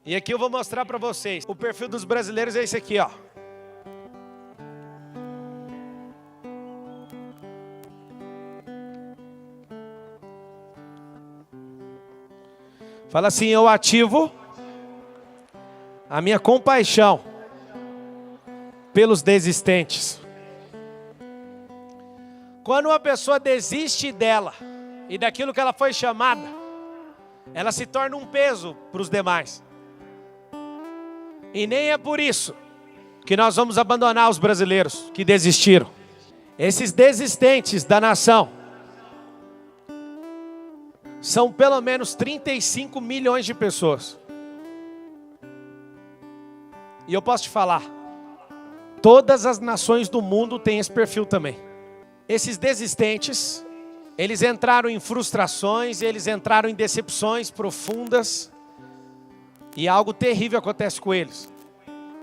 E aqui eu vou mostrar para vocês. O perfil dos brasileiros é esse aqui, ó. Fala assim: eu ativo a minha compaixão pelos desistentes. Quando uma pessoa desiste dela e daquilo que ela foi chamada, ela se torna um peso para os demais. E nem é por isso que nós vamos abandonar os brasileiros que desistiram. Esses desistentes da nação são pelo menos 35 milhões de pessoas. E eu posso te falar, todas as nações do mundo têm esse perfil também. Esses desistentes, eles entraram em frustrações, eles entraram em decepções profundas. E algo terrível acontece com eles.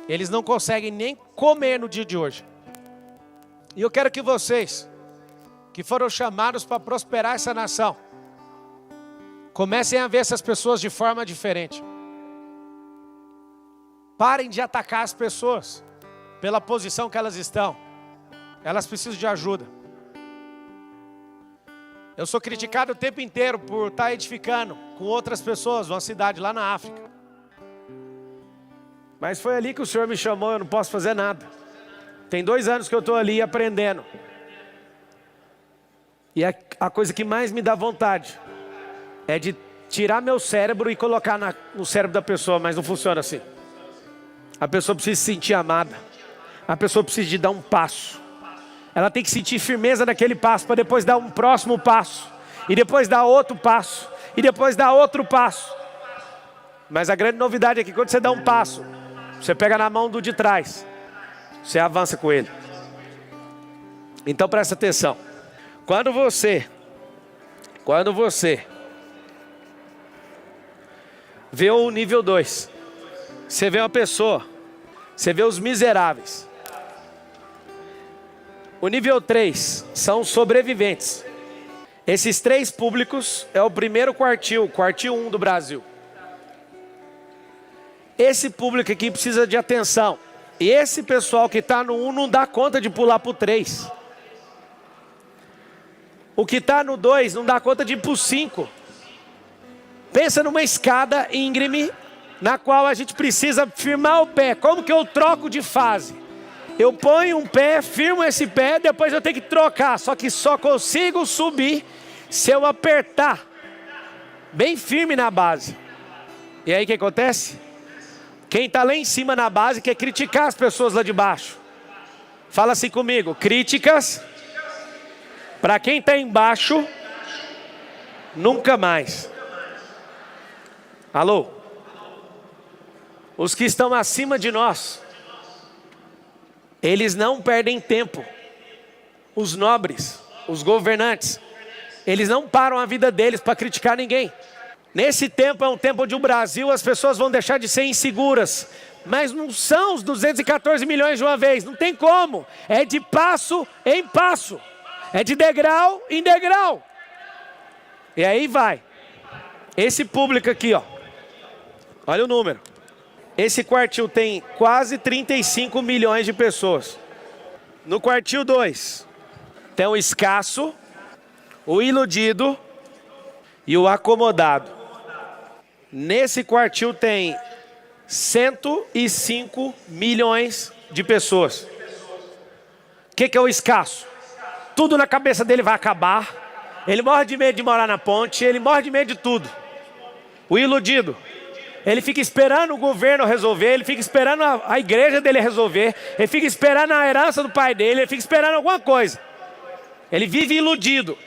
Eles não conseguem nem comer no dia de hoje. E eu quero que vocês, que foram chamados para prosperar essa nação, comecem a ver essas pessoas de forma diferente. Parem de atacar as pessoas pela posição que elas estão. Elas precisam de ajuda. Eu sou criticado o tempo inteiro por estar edificando com outras pessoas uma cidade lá na África. Mas foi ali que o Senhor me chamou, eu não posso fazer nada. Tem 2 anos que eu estou ali aprendendo. E a coisa que mais me dá vontade é de tirar meu cérebro e colocar no cérebro da pessoa, mas não funciona assim. A pessoa precisa se sentir amada. A pessoa precisa de dar um passo. Ela tem que sentir firmeza naquele passo para depois dar um próximo passo. E depois dar outro passo. E depois dar outro passo. Mas a grande novidade é que quando você dá um passo, você pega na mão do de trás. Você avança com ele. Então presta atenção. Quando você vê o nível 2, você vê uma pessoa, você vê os miseráveis. O nível 3 são os sobreviventes. Esses 3 públicos é o primeiro quartil 1 do Brasil. Esse público aqui precisa de atenção. E esse pessoal que está no 1 não dá conta de pular para o 3. O que está no 2 não dá conta de ir para o 5. Pensa numa escada íngreme na qual a gente precisa firmar o pé. Como que eu troco de fase? Eu ponho um pé, firmo esse pé, depois eu tenho que trocar. Só que só consigo subir se eu apertar bem firme na base. E aí o que acontece? Quem está lá em cima na base quer criticar as pessoas lá de baixo. Fala assim comigo: críticas para quem está embaixo nunca mais. Alô? Os que estão acima de nós, eles não perdem tempo. Os nobres, os governantes, eles não param a vida deles para criticar ninguém. Nesse tempo é um tempo onde o Brasil, as pessoas vão deixar de ser inseguras. Mas não são os 214 milhões de uma vez, não tem como. É de passo em passo. É de degrau em degrau. E aí vai. Esse público aqui, ó. Olha o número. Esse quartil tem quase 35 milhões de pessoas. No quartil 2, tem o escasso, o iludido e o acomodado. Nesse quartil tem 105 milhões de pessoas. O que é o escasso? Tudo na cabeça dele vai acabar. Ele morre de medo de morar na ponte. Ele morre de medo de tudo. O iludido, ele fica esperando o governo resolver. Ele fica esperando a igreja dele resolver. Ele fica esperando a herança do pai dele. Ele fica esperando alguma coisa. Ele vive iludido.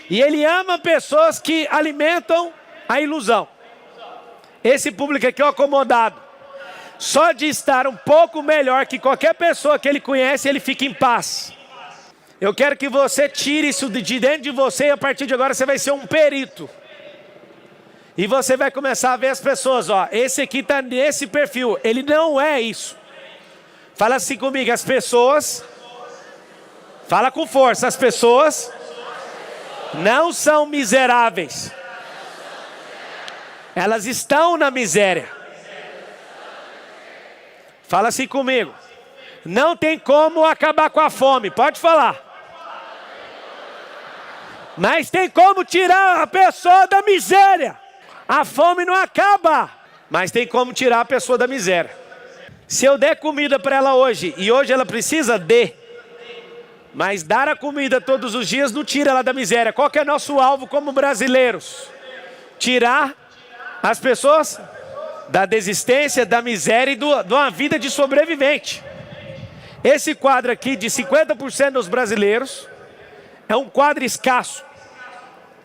E ele ama pessoas que alimentam a ilusão. Esse público aqui é o acomodado. Só de estar um pouco melhor que qualquer pessoa que ele conhece, ele fica em paz. Eu quero que você tire isso de dentro de você e a partir de agora você vai ser um perito. E você vai começar a ver as pessoas, ó. Esse aqui está nesse perfil. Ele não é isso. Fala assim comigo, as pessoas. Fala com força, as pessoas não são miseráveis. Elas estão na miséria. Fala assim comigo. Não tem como acabar com a fome. Pode falar. Mas tem como tirar a pessoa da miséria. A fome não acaba. Mas tem como tirar a pessoa da miséria. Se eu der comida para ela hoje, e hoje ela precisa de, mas dar a comida todos os dias não tira ela da miséria. Qual que é nosso alvo como brasileiros? Tirar as pessoas da desistência, da miséria e de uma vida de sobrevivente. Esse quadro aqui de 50% dos brasileiros é um quadro escasso.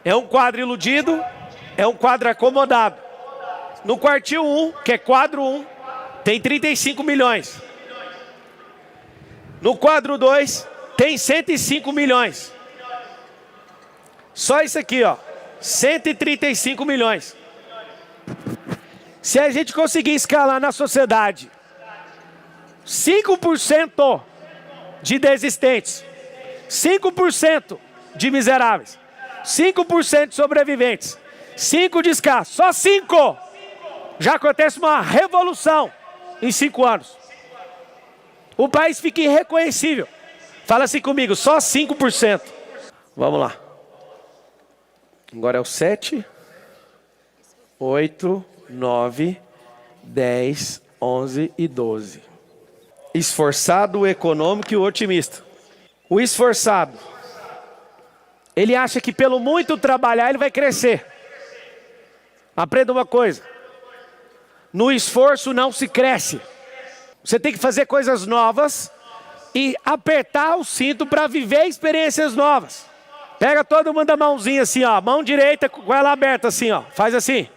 É um quadro iludido, é um quadro acomodado. No quartil 1, que é quadro 1, tem 35 milhões. No quadro 2, tem 105 milhões. Só isso aqui, ó. 135 milhões. Se a gente conseguir escalar na sociedade 5% de desistentes, 5% de miseráveis, 5% de sobreviventes, 5% de escassos, só 5%, já acontece uma revolução em 5 anos. O país fica irreconhecível. Fala assim comigo, só 5%. Vamos lá. Agora é o 7, 8, 9, 10, 11 e 12. Esforçado, o econômico e o otimista. O esforçado, ele acha que pelo muito trabalhar ele vai crescer. Aprenda uma coisa. No esforço não se cresce. Você tem que fazer coisas novas e apertar o cinto para viver experiências novas. Pega todo mundo a mãozinha assim, ó. Mão direita com ela aberta assim, ó. Faz assim.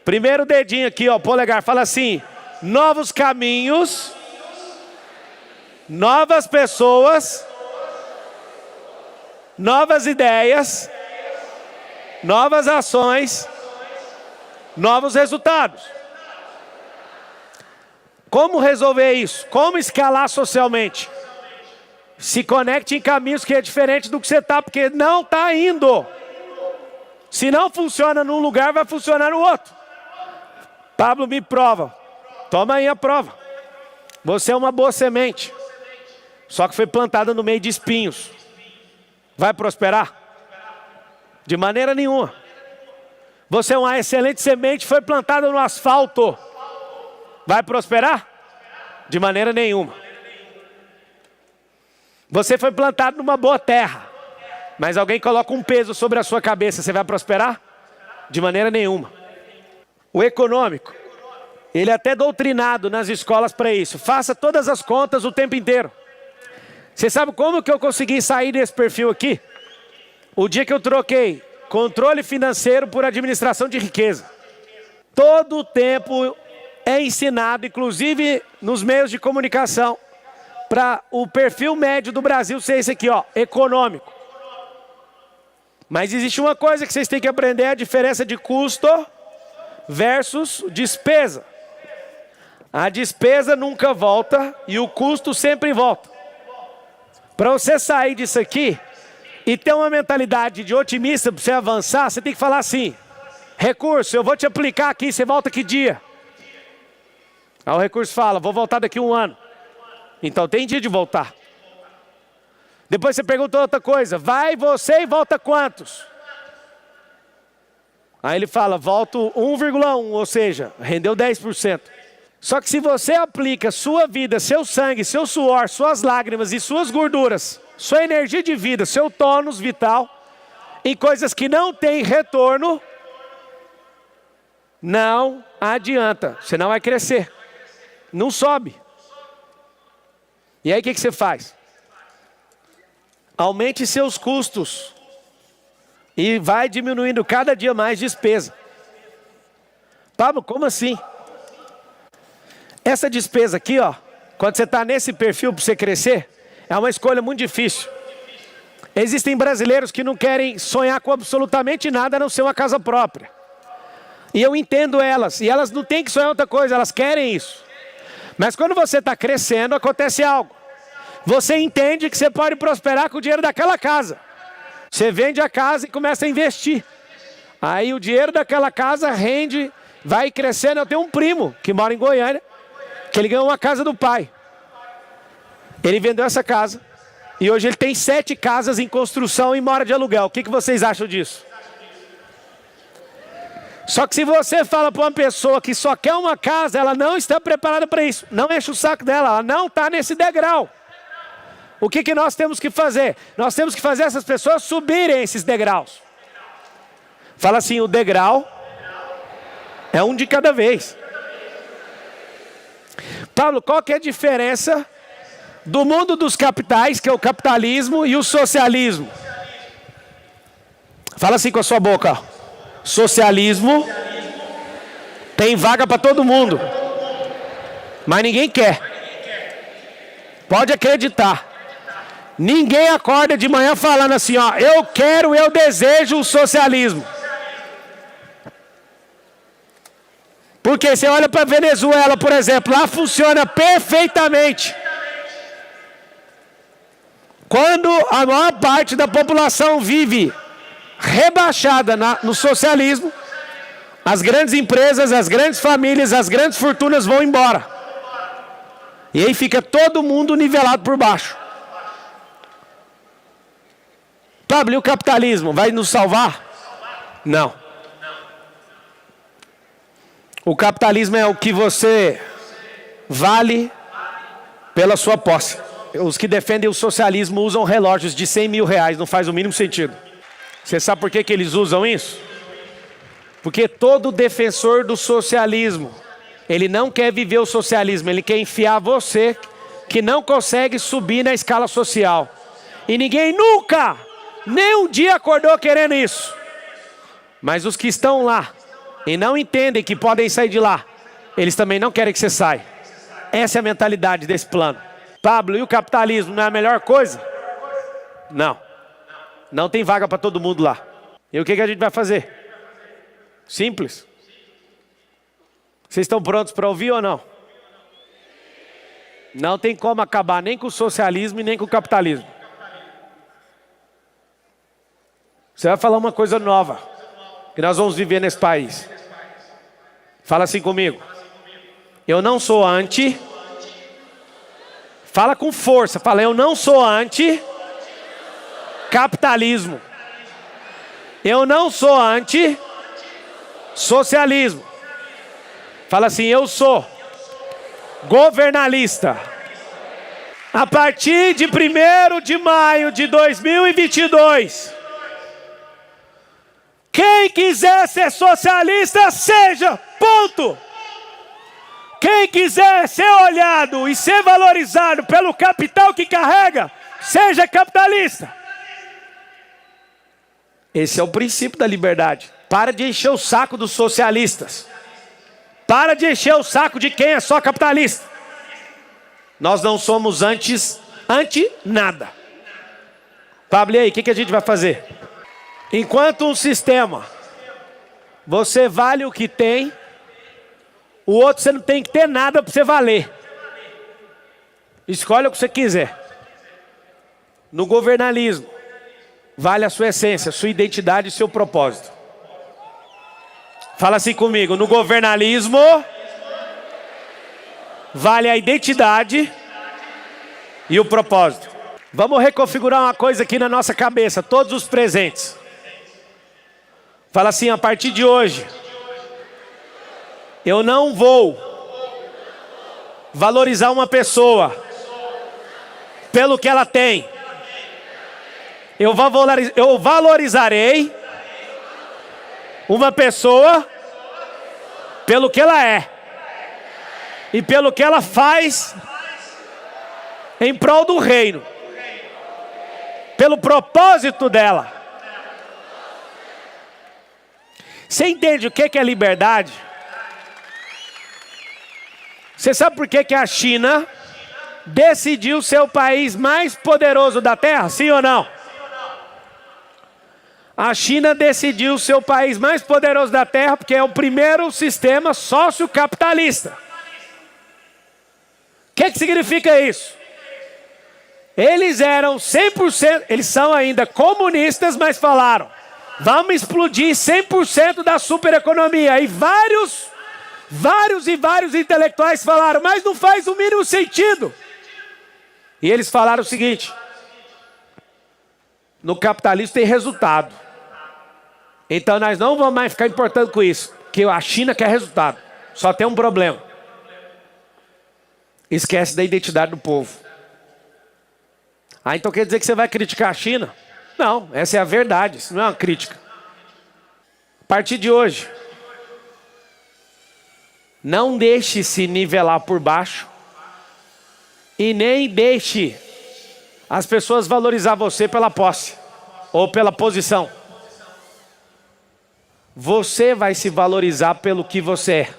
Primeiro dedinho aqui, ó, polegar. Fala assim: novos caminhos, novas pessoas, novas ideias, novas ações, novos resultados. Como resolver isso? Como escalar socialmente? Se conecte em caminhos que é diferente do que você está, porque não está indo. Se não funciona num lugar, vai funcionar no outro. Pablo me prova. Toma aí a prova. Você é uma boa semente, só que foi plantada no meio de espinhos. Vai prosperar? De maneira nenhuma. Você é uma excelente semente, foi plantada no asfalto. Vai prosperar? De maneira nenhuma. Você foi plantado numa boa terra, mas alguém coloca um peso sobre a sua cabeça, você vai prosperar? De maneira nenhuma. O econômico, ele é até doutrinado nas escolas para isso. Faça todas as contas o tempo inteiro. Você sabe como que eu consegui sair desse perfil aqui? O dia que eu troquei controle financeiro por administração de riqueza. Todo o tempo é ensinado, inclusive nos meios de comunicação, para o perfil médio do Brasil ser esse aqui, ó, econômico. Mas existe uma coisa que vocês têm que aprender, a diferença de custo versus despesa. A despesa nunca volta e o custo sempre volta. Para você sair disso aqui e ter uma mentalidade de otimista, para você avançar, você tem que falar assim: recurso, eu vou te aplicar aqui, você volta que dia? Aí o recurso fala: vou voltar daqui a 1 ano. Então tem dia de voltar. Depois você pergunta outra coisa: vai você e volta quantos? Aí ele fala: volto 1,1, ou seja, rendeu 10%. Só que se você aplica sua vida, seu sangue, seu suor, suas lágrimas e suas gorduras, sua energia de vida, seu tônus vital, em coisas que não têm retorno, não adianta, você não vai crescer, não sobe. E aí o que você faz? Aumente seus custos e vai diminuindo cada dia mais despesa. Pablo, como assim? Essa despesa aqui, ó, quando você está nesse perfil para você crescer, é uma escolha muito difícil. Existem brasileiros que não querem sonhar com absolutamente nada a não ser uma casa própria. E eu entendo elas, e elas não têm que sonhar outra coisa, elas querem isso. Mas quando você está crescendo, acontece algo. Você entende que você pode prosperar com o dinheiro daquela casa. Você vende a casa e começa a investir. Aí o dinheiro daquela casa rende, vai crescendo. Eu tenho um primo que mora em Goiânia, que ele ganhou uma casa do pai. Ele vendeu essa casa e hoje ele tem 7 casas em construção e mora de aluguel. O que vocês acham disso? Só que se você fala para uma pessoa que só quer uma casa, ela não está preparada para isso. Não enche o saco dela, ela não está nesse degrau. O que nós temos que fazer? Nós temos que fazer essas pessoas subirem esses degraus. Fala assim, o degrau é um de cada vez. Pablo, qual que é a diferença do mundo dos capitais, que é o capitalismo, e o socialismo? Fala assim com a sua boca. Socialismo tem vaga para todo mundo, mas ninguém quer. Pode acreditar. Ninguém acorda de manhã falando assim, ó, eu desejo o socialismo. Porque você olha para a Venezuela, por exemplo, lá funciona perfeitamente. Quando a maior parte da população vive rebaixada no socialismo, as grandes empresas, as grandes famílias, as grandes fortunas vão embora. E aí fica todo mundo nivelado por baixo. Pablo, e o capitalismo vai nos salvar? Não. O capitalismo é o que você vale pela sua posse. Os que defendem o socialismo usam relógios de 100 mil reais, não faz o mínimo sentido. Você sabe por que eles usam isso? Porque todo defensor do socialismo, ele não quer viver o socialismo, ele quer enfiar você que não consegue subir na escala social. E ninguém nunca, nem um dia acordou querendo isso. Mas os que estão lá e não entendem que podem sair de lá, eles também não querem que você saia. Essa é a mentalidade desse plano. Pablo, e o capitalismo não é a melhor coisa? Não. Não tem vaga para todo mundo lá. E o que a gente vai fazer? Simples. Vocês estão prontos para ouvir ou não? Não tem como acabar nem com o socialismo e nem com o capitalismo. Você vai falar uma coisa nova que nós vamos viver nesse país. Fala assim comigo. Eu não sou anti. Fala com força. Fala, eu não sou anti capitalismo. Eu não sou anti socialismo. Fala assim, eu sou governalista. A partir de 1º de maio de 2022, quem quiser ser socialista, seja, ponto. Quem quiser ser olhado e ser valorizado pelo capital que carrega, seja capitalista. Esse é o princípio da liberdade. Para de encher o saco dos socialistas. Para de encher o saco de quem é só capitalista. Nós não somos anti nada. Pablo, e aí, o que a gente vai fazer? Enquanto um sistema, você vale o que tem, o outro você não tem que ter nada para você valer. Escolhe o que você quiser. No governalismo, vale a sua essência, sua identidade e seu propósito. Fala assim comigo, no governalismo, vale a identidade e o propósito. Vamos reconfigurar uma coisa aqui na nossa cabeça, todos os presentes. Fala assim, a partir de hoje, eu não vou valorizar uma pessoa pelo que ela tem. Eu valorizarei uma pessoa pelo que ela é e pelo que ela faz em prol do reino, pelo propósito dela. Você entende o que é liberdade? Você sabe por que a China decidiu ser o país mais poderoso da Terra? Sim ou não? A China decidiu ser o país mais poderoso da Terra porque é o primeiro sistema sociocapitalista. O que significa isso? Eles eram 100%, eles são ainda comunistas, mas falaram, vamos explodir 100% da supereconomia. E vários Vários e vários intelectuais falaram, mas não faz o mínimo sentido. E eles falaram o seguinte: no capitalismo tem resultado. Então nós não vamos mais ficar importando com isso, que a China quer resultado. Só tem um problema: esquece da identidade do povo. Ah, então quer dizer que você vai criticar a China? Não, essa é a verdade, isso não é uma crítica. A partir de hoje, não deixe se nivelar por baixo e nem deixe as pessoas valorizar você pela posse ou pela posição. Você vai se valorizar pelo que você é.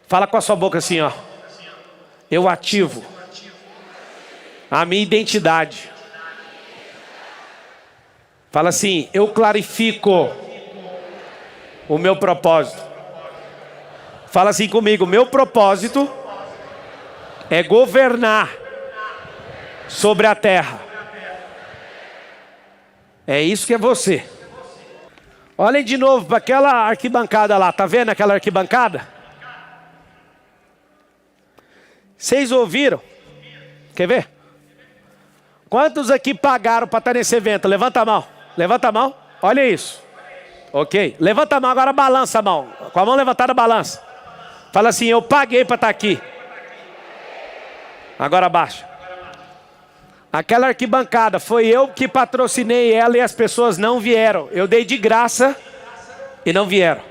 Fala com a sua boca assim, ó: eu ativo a minha identidade. Fala assim: eu clarifico o meu propósito. Fala assim comigo: meu propósito é governar sobre a terra. É isso que é você. Olhem de novo para aquela arquibancada lá. Tá vendo aquela arquibancada? Vocês ouviram? Quer ver? Quantos aqui pagaram para estar nesse evento? Levanta a mão. Levanta a mão. Olha isso. Ok. Levanta a mão, agora balança a mão. Com a mão levantada, balança. Fala assim: eu paguei para estar aqui. Agora abaixa. Aquela arquibancada, foi eu que patrocinei ela e as pessoas não vieram. Eu dei de graça e não vieram.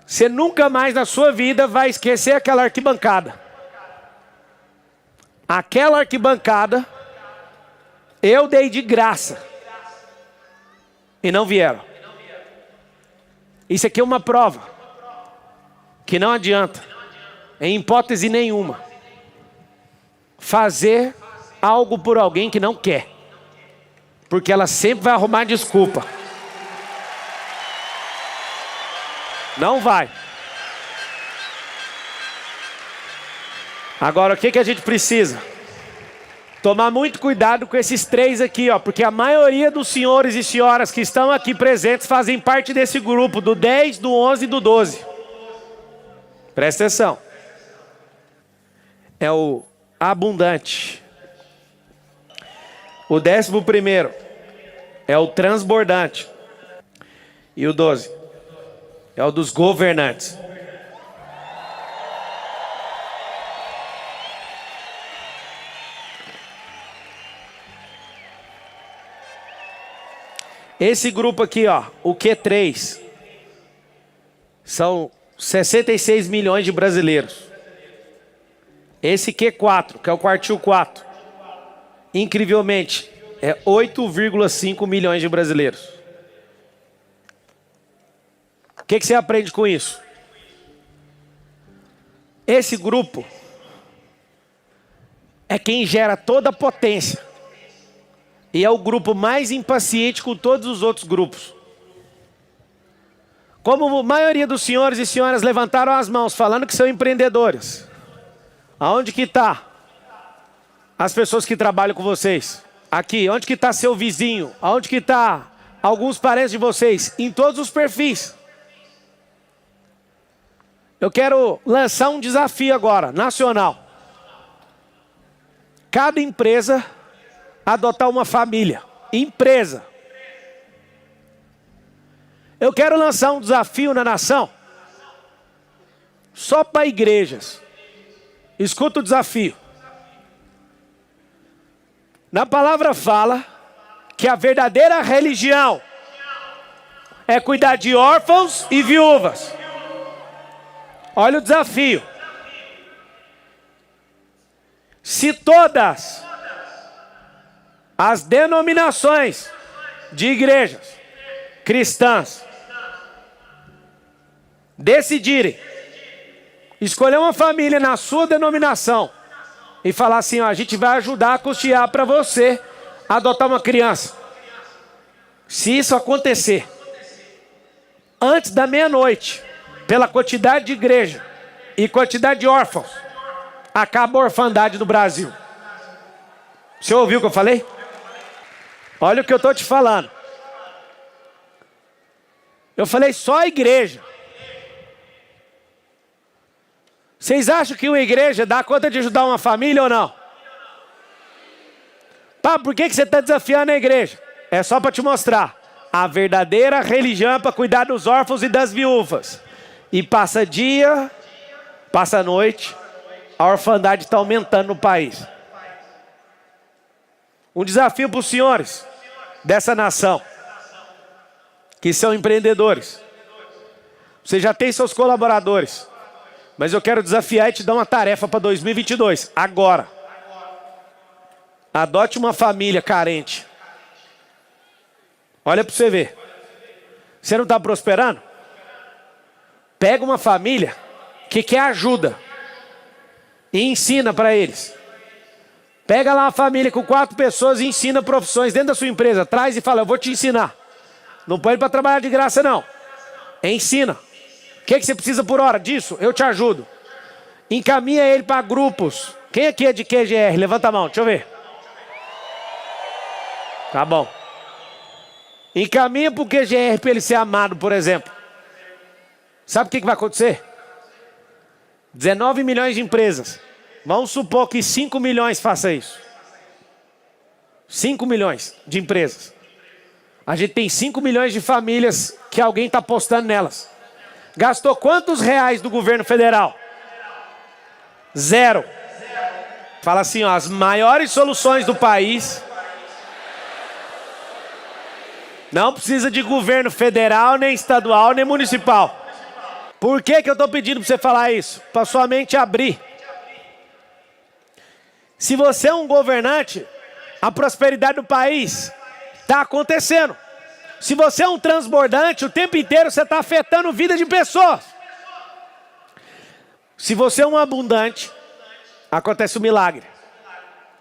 Você nunca mais na sua vida vai esquecer aquela arquibancada. Aquela arquibancada, eu dei de graça e não vieram. Isso aqui é uma prova que não adianta, em hipótese nenhuma, fazer algo por alguém que não quer, porque ela sempre vai arrumar desculpa. Não vai. Agora, o que a gente precisa? Tomar muito cuidado com esses três aqui, ó, porque a maioria dos senhores e senhoras que estão aqui presentes fazem parte desse grupo, do 10, do 11 e do 12. Presta atenção. É o abundante. O 11º é o transbordante. E o 12 é o dos governantes. Esse grupo aqui, ó, o Q3, são 66 milhões de brasileiros. Esse Q4, que é o quartil 4, incrivelmente, é 8,5 milhões de brasileiros. O que você aprende com isso? Esse grupo é quem gera toda a potência. E é o grupo mais impaciente com todos os outros grupos. Como a maioria dos senhores e senhoras levantaram as mãos falando que são empreendedores, aonde que está as pessoas que trabalham com vocês? Aqui. Onde que está seu vizinho? Aonde que está alguns parentes de vocês? Em todos os perfis. Eu quero lançar um desafio agora, nacional. Cada empresa adotar uma família. Empresa. Eu quero lançar um desafio na nação só para igrejas. Escuta o desafio. Na palavra fala que a verdadeira religião é cuidar de órfãos e viúvas. Olha o desafio. Se todas as denominações de igrejas cristãs decidirem escolher uma família na sua denominação e falar assim, ó, a gente vai ajudar a custear para você adotar uma criança. Se isso acontecer antes da meia-noite, pela quantidade de igreja e quantidade de órfãos, acaba a orfandade no Brasil. Você ouviu o que eu falei? Olha o que eu estou te falando. Eu falei só a igreja. Vocês acham que uma igreja dá conta de ajudar uma família ou não? Pá, por que você está desafiando a igreja? É só para te mostrar. A verdadeira religião é para cuidar dos órfãos e das viúvas. E passa dia, passa noite, a orfandade está aumentando no país. Um desafio para os senhores dessa nação, que são empreendedores. Você já tem seus colaboradores, mas eu quero desafiar e te dar uma tarefa para 2022, agora. Adote uma família carente. Olha para você ver. Você não está prosperando? Pega uma família que quer ajuda e ensina para eles. Pega lá uma família com 4 pessoas e ensina profissões dentro da sua empresa. Traz e fala, eu vou te ensinar. Não põe para trabalhar de graça não. Ensina. O que você precisa por hora disso? Eu te ajudo. Encaminha ele para grupos. Quem aqui é de QGR? Levanta a mão, deixa eu ver. Tá bom. Encaminha para o QGR para ele ser amado, por exemplo. Sabe o que vai acontecer? 19 milhões de empresas. Vamos supor que 5 milhões faça isso. 5 milhões de empresas. A gente tem 5 milhões de famílias que alguém está apostando nelas. Gastou quantos reais do governo federal? 0. Fala assim, ó, as maiores soluções do país... Não precisa de governo federal, nem estadual, nem municipal. Por que eu estou pedindo para você falar isso? Para sua mente abrir. Se você é um governante, a prosperidade do país está acontecendo. Se você é um transbordante, o tempo inteiro você está afetando a vida de pessoas. Se você é um abundante, acontece um milagre.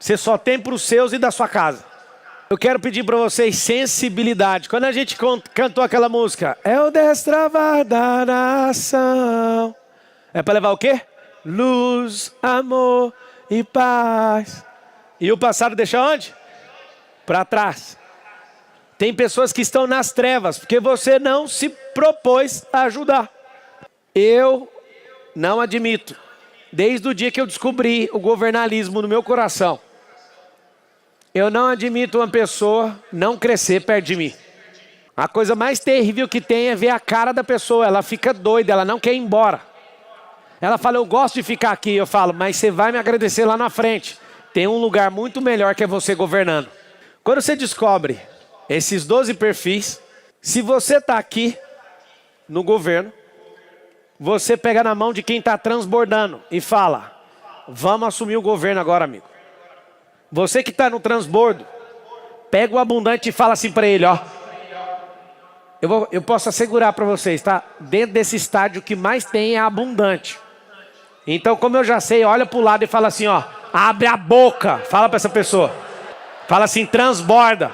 Você só tem para os seus e da sua casa. Eu quero pedir para vocês sensibilidade. Quando a gente cantou aquela música, é o destravar da nação. É para levar o quê? Luz, amor e paz. E o passado deixa onde? Para trás. Tem pessoas que estão nas trevas, porque você não se propôs a ajudar. Eu não admito, desde o dia que eu descobri o governalismo no meu coração, eu não admito uma pessoa não crescer perto de mim. A coisa mais terrível que tem é ver a cara da pessoa. Ela fica doida, ela não quer ir embora. Ela fala, eu gosto de ficar aqui. Eu falo, mas você vai me agradecer lá na frente. Tem um lugar muito melhor que é você governando. Quando você descobre esses 12 perfis, se você está aqui no governo, você pega na mão de quem está transbordando e fala, vamos assumir o governo agora, amigo. Você que está no transbordo, pega o abundante e fala assim para ele, ó. Eu posso assegurar para vocês, tá? Dentro desse estádio o que mais tem é abundante. Então, como eu já sei, olha para o lado e fala assim, ó. Abre a boca, fala para essa pessoa. Fala assim, transborda.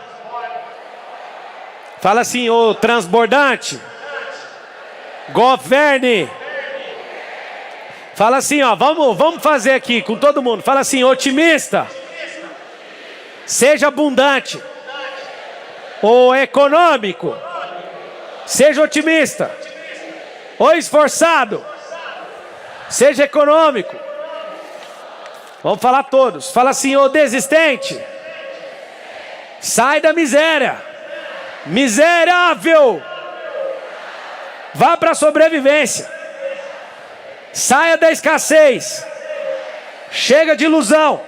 Fala assim, ô transbordante. Governe. Fala assim, ó, vamos fazer aqui com todo mundo. Fala assim, otimista. Seja abundante. Ou econômico. Seja otimista. Ou esforçado. Seja econômico. Vamos falar todos. Fala assim, ô desistente. Sai da miséria. Miserável. Vá para a sobrevivência. Saia da escassez. Chega de ilusão.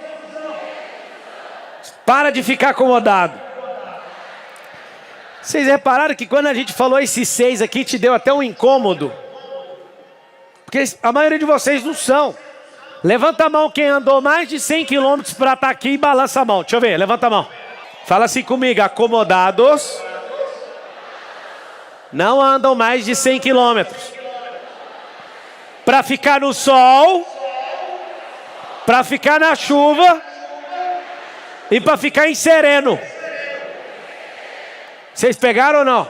Para de ficar acomodado. Vocês repararam que quando a gente falou esses 6 aqui, te deu até um incômodo? Porque a maioria de vocês não são. Levanta a mão quem andou mais de 100 quilômetros para estar aqui e balança a mão. Deixa eu ver, levanta a mão. Fala assim comigo, acomodados não andam mais de 100 quilômetros. Para ficar no sol, para ficar na chuva e para ficar em sereno. Vocês pegaram ou não?